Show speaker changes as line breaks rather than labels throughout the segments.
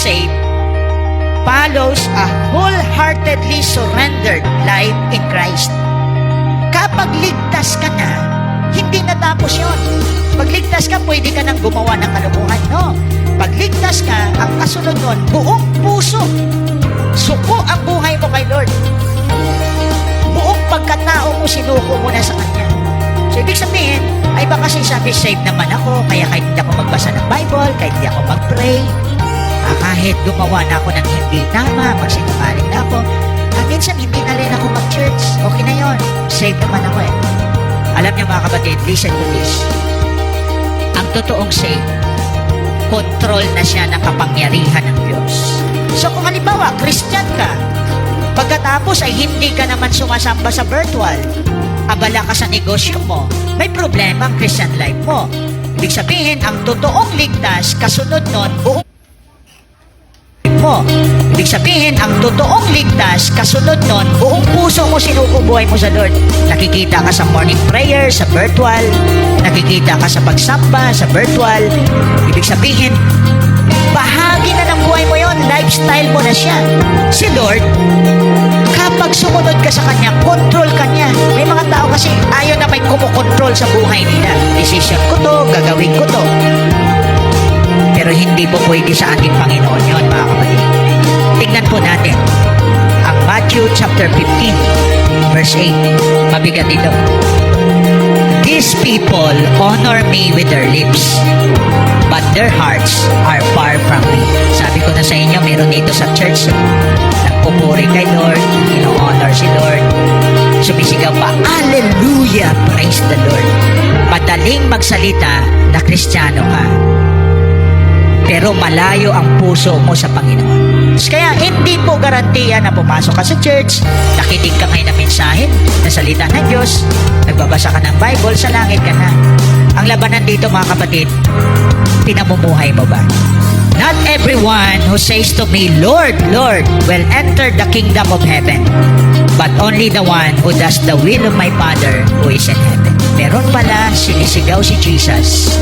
saved follows a wholeheartedly surrendered life in Christ. Kapag ligtas ka na, hindi natapos yun. Pag ligtas ka, pwede ka nang gumawa ng kalokohan. No. Pag ligtas ka, ang kasunod nun, buong puso. Suko ang buhay mo kay Lord. Buong pagkatao mo, sinuko mo na sa Kanya. So, ibig sabihin, ay baka sabi, saved naman ako, kaya kahit hindi ako magbasa ng Bible, kahit hindi ako mag-pray, kahit gumawa na ako ng hindi tama, magsinungaling na ako, minsan hindi na rin ako mag-church, okay na yon, saved naman ako eh. Alam niyo mga kapatid, listen to this. Ang totoong saved, control na siya ng kapangyarihan ng Diyos. So kung halimbawa, Christian ka, pagkatapos ay hindi ka naman sumasamba sa virtual, abala ka sa negosyo mo, may problema ang Christian life mo. Ibig sabihin, ang totoong ligtas, kasunod nun, buong mo. Ibig sabihin, ang totoong ligtas, kasunod nun, buong puso mo sinukubuhay mo sa Lord. Nakikita ka sa morning prayer, sa virtual, nakikita ka sa pagsamba, sa virtual. Ibig sabihin, bahagi na ng buhay mo yon, lifestyle mo na siya. Si Lord, kapag sumunod ka sa Kanya, control ka niya. May mga tao kasi ayaw na may kumukontrol sa buhay nila. Decision ko to, gagawin ko to. Pero hindi po pwede sa ating Panginoon yun, mga kapatid. Tingnan po natin ang Matthew chapter 15, verse 8. Mabigat dito. These people honor me with their lips, but their hearts are far from me. Sabi ko na sa inyo, meron dito sa church, nagpupuri kay Lord, ino-honor si Lord, sumisigaw pa, Hallelujah, praise the Lord. Madaling magsalita na Kristiyano ka, pero malayo ang puso mo sa Panginoon. Kaya hindi po garantiya na pumasok ka sa church, nakinig ka ngayon ng mensahe, na salita ng Diyos, nagbabasa ka ng Bible, sa langit ka na. Ang labanan dito mga kapatid, pinamumuhay mo ba? Not everyone who says to me, Lord, Lord, will enter the kingdom of heaven, but only the one who does the will of my Father who is in heaven. Meron pala sinisigaw si Jesus,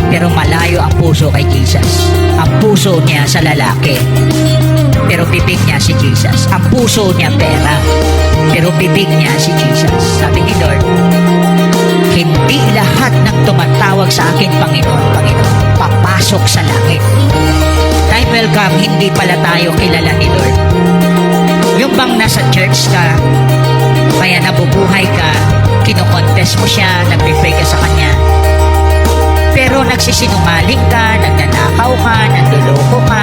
pero malayo ang puso kay Jesus. Ang puso niya sa lalaki, pero bibig niya si Jesus. Ang puso niya pera, pero bibig niya si Jesus. Sabi ni Lord, hindi lahat ng tumatawag sa akin, Panginoon, Panginoon, papasok sa langit. Time will come, hindi pala tayo kilala ni Lord. Yung bang nasa church ka, kaya nabubuhay ka, kinokontest mo siya, nagpipray ka sa Kanya, pero nagsisinungaling ka, nagnanakaw ka, nanduloko ka,